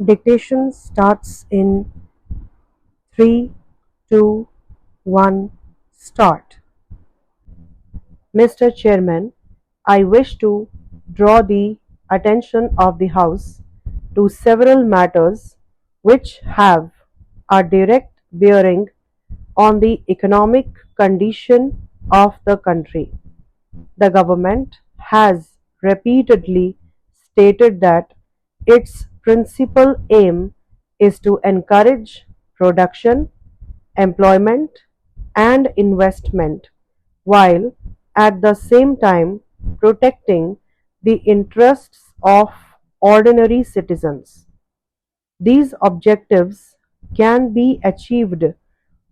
Dictation starts in 3, 2, 1, start. Mr. Chairman, I wish to draw the attention of the House to several matters which have a direct bearing on the economic condition of the country. The government has repeatedly stated that its principal aim is to encourage production, employment, and investment, while at the same time protecting the interests of ordinary citizens. These objectives can be achieved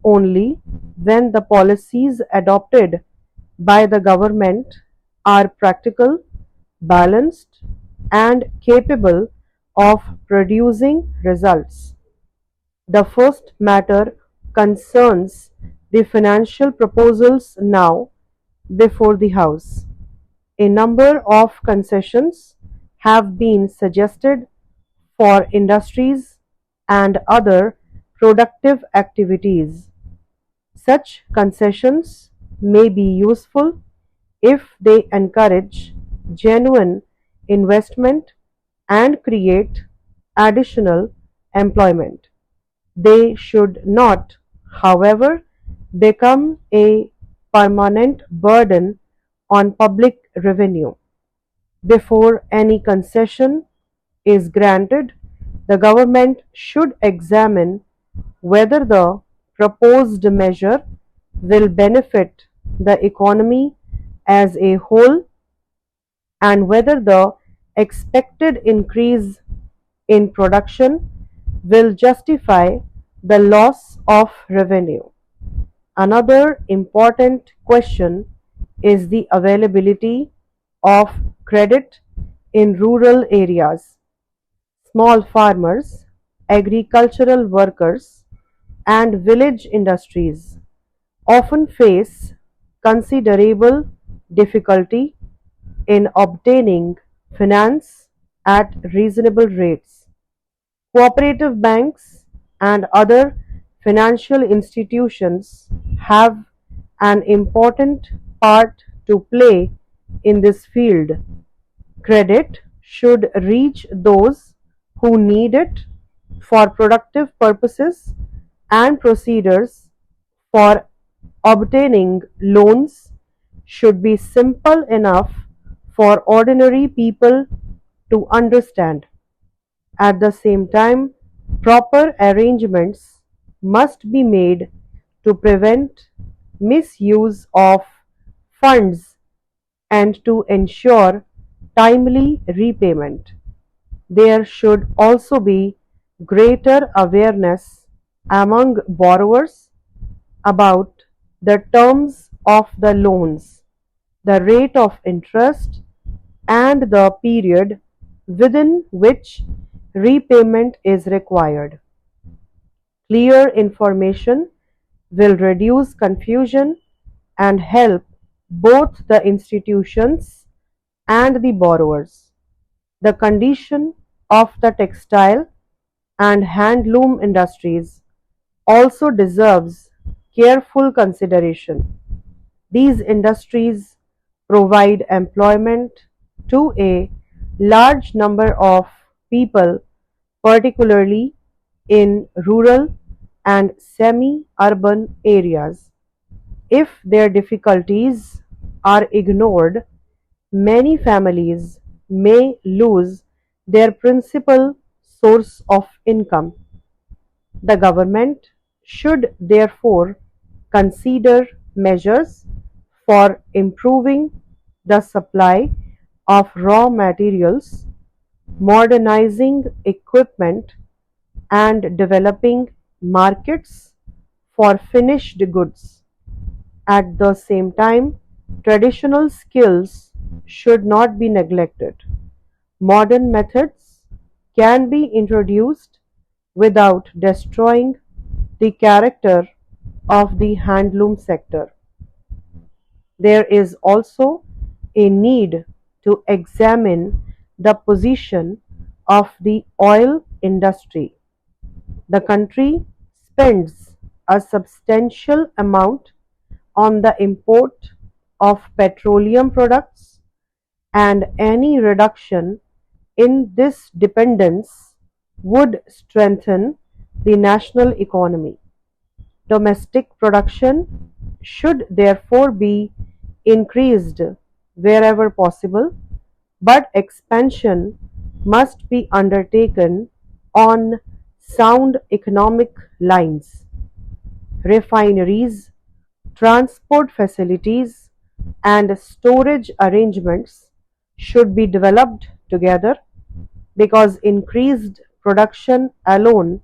only when the policies adopted by the government are practical, balanced, and capable of producing results. The first matter concerns the financial proposals now before the House. A number of concessions have been suggested for industries and other productive activities. Such concessions may be useful if they encourage genuine investment and create additional employment. They should not, however, become a permanent burden on public revenue. Before any concession is granted, the government should examine whether the proposed measure will benefit the economy as a whole and whether the expected increase in production will justify the loss of revenue. Another important question is the availability of credit in rural areas. Small farmers, agricultural workers, and village industries often face considerable difficulty in obtaining finance at reasonable rates. Cooperative banks and other financial institutions have an important part to play in this field. Credit should reach those who need it for productive purposes, and procedures for obtaining loans should be simple enough for ordinary people to understand. At the same time, proper arrangements must be made to prevent misuse of funds and to ensure timely repayment. There should also be greater awareness among borrowers about the terms of the loans, the rate of interest, and the period within which repayment is required. Clear information will reduce confusion and help both the institutions and the borrowers. The condition of the textile and handloom industries also deserves careful consideration. These industries provide employment to a large number of people, particularly in rural and semi-urban areas. If their difficulties are ignored, many families may lose their principal source of income. The government should therefore consider measures for improving the supply of raw materials, modernizing equipment, and developing markets for finished goods. At the same time, traditional skills should not be neglected. Modern methods can be introduced without destroying the character of the handloom sector. There is also a need to examine the position of the oil industry. The country spends a substantial amount on the import of petroleum products, and any reduction in this dependence would strengthen the national economy. Domestic production should therefore be increased wherever possible, but expansion must be undertaken on sound economic lines. Refineries, transport facilities, and storage arrangements should be developed together because increased production alone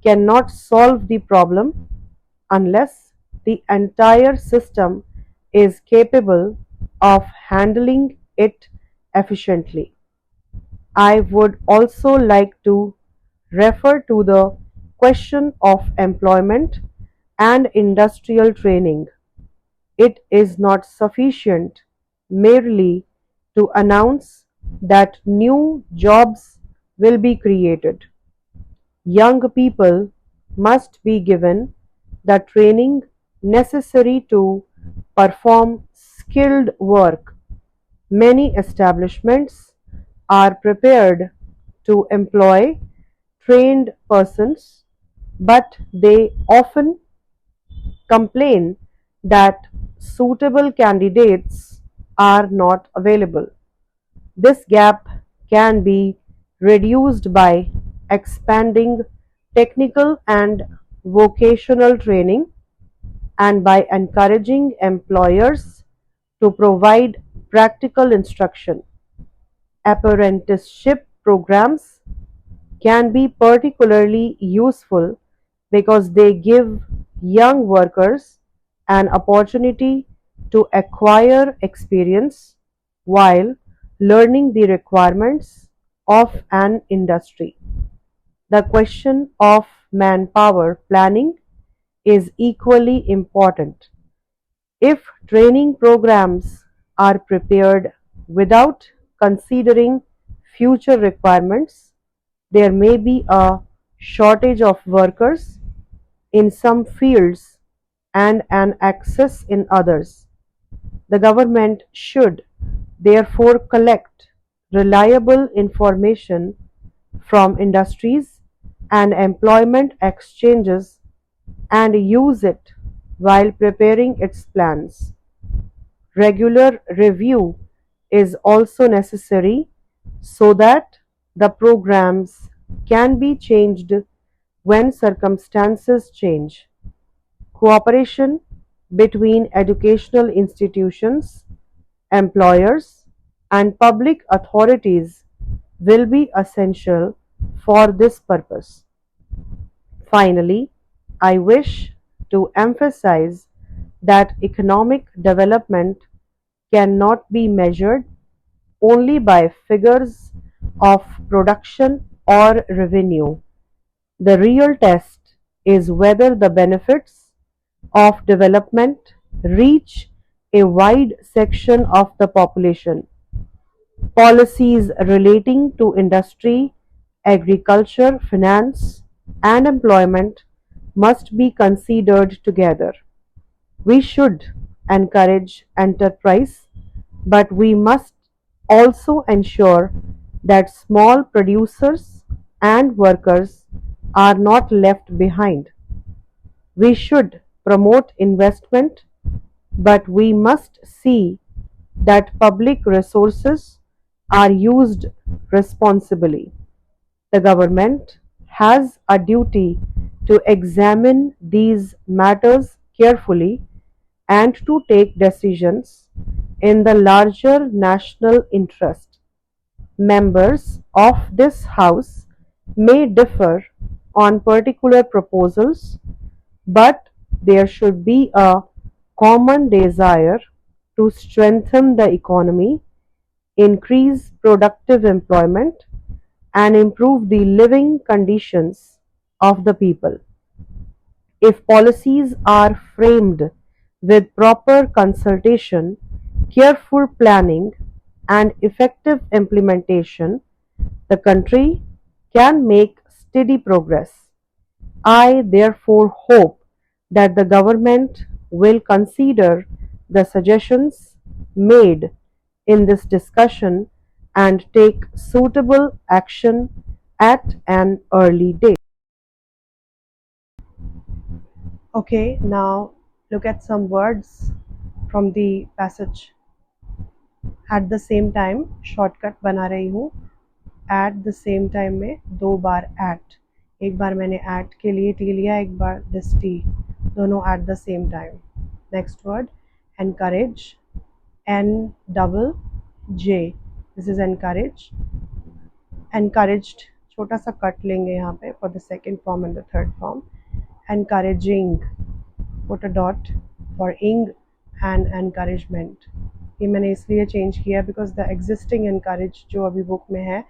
cannot solve the problem unless the entire system is capable of handling it efficiently. I would also like to refer to the question of employment and industrial training. It is not sufficient merely to announce that new jobs will be created. Young people must be given the training necessary to perform skilled work. Many establishments are prepared to employ trained persons, but they often complain that suitable candidates are not available. This gap can be reduced by expanding technical and vocational training and by encouraging employers to provide practical instruction. Apprenticeship programs can be particularly useful because they give young workers an opportunity to acquire experience while learning the requirements of an industry. The question of manpower planning is equally important. If training programs are prepared without considering future requirements, there may be a shortage of workers in some fields and an excess in others. The government should therefore collect reliable information from industries and employment exchanges and use it while preparing its plans. Regular review is also necessary so that the programs can be changed when circumstances change. Cooperation between educational institutions, employers, and public authorities will be essential for this purpose. Finally, I wish to emphasize that economic development cannot be measured only by figures of production or revenue. The real test is whether the benefits of development reach a wide section of the population. Policies relating to industry, agriculture, finance, and employment must be considered together. We should encourage enterprise, but we must also ensure that small producers and workers are not left behind. We should promote investment, but we must see that public resources are used responsibly. The government has a duty to examine these matters carefully and to take decisions in the larger national interest. Members of this House may differ on particular proposals, but there should be a common desire to strengthen the economy, increase productive employment, and improve the living conditions of the people. If policies are framed with proper consultation, careful planning, and effective implementation, the country can make steady progress. I therefore hope that the government will consider the suggestions made in this discussion and take suitable action at an early date. Okay, now look at some words from the passage. At the same time shortcut बना रही हूँ. Eight the same time में दो बार eight, एक बार मैंने eight के लिए T लिया, एक बार दिस टी, दोनों at the same time. Next word encourage, N double J, this is encourage. Encouraged छोटा सा कट लेंगे यहाँ पे for the second form and the third form. Encouraging, put a dot for ing and encouragement. ये मैंने इसलिए change किया because the existing encourage जो अभी बुक में है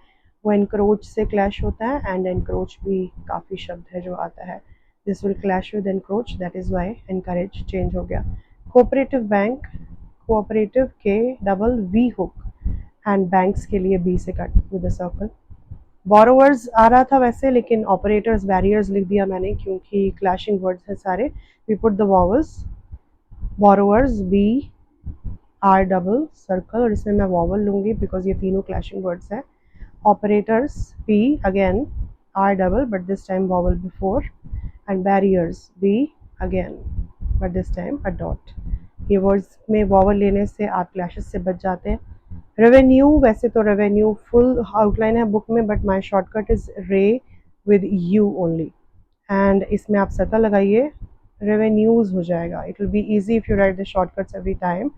वो एनक्रोच से क्लैश होता है, एंड एनक्रोच भी काफ़ी शब्द है जो आता है. This will clash with encroach, that is why encourage change हो गया. कोऑपरेटिव बैंक, कोऑपरेटिव के double V hook and banks के लिए बी से cut with a circle. Borrowers आ रहा था वैसे, लेकिन ऑपरेटर्स बैरियर्स लिख दिया मैंने क्योंकि क्लैशिंग वर्ड्स है सारे. We put the vowels. Borrowers B R double circle, और इसमें मैं वॉवल लूँगी बिकॉज ये तीनों क्लैशिंग वर्ड्स हैं. Operators P again R double but this time vowel before, and barriers B again but this time a dot. ये words में vowel लेने से आप क्लैशेस से बच जाते हैं. रेवेन्यू, वैसे तो रेवेन्यू फुल आउटलाइन है बुक में but my shortcut is re with you only, and इसमें आप सर्कल लगाइए, रेवेन्यूज हो जाएगा. It will be easy if you write the shortcuts every time.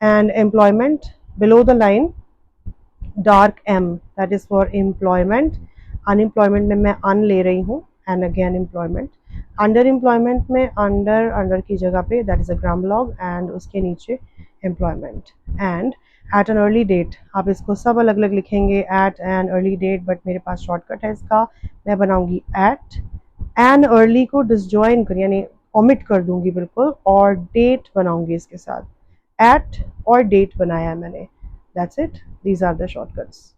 And employment, below the line dark M, that is for employment. Unemployment में मैं un ले रही हूँ and again employment. Under employment में under, under की जगह पे that is a gram log and उसके नीचे employment. And at an early date, आप इसको सब अलग अलग लिखेंगे at an early date, but मेरे पास शॉर्टकट है इसका. मैं बनाऊंगी एट एन अर्ली को डिसजॉइन कर यानी ओमिट कर दूंगी बिल्कुल, और डेट बनाऊंगी इसके साथ. एट और डेट बनाया है मैंने. That's it, these are the shortcuts.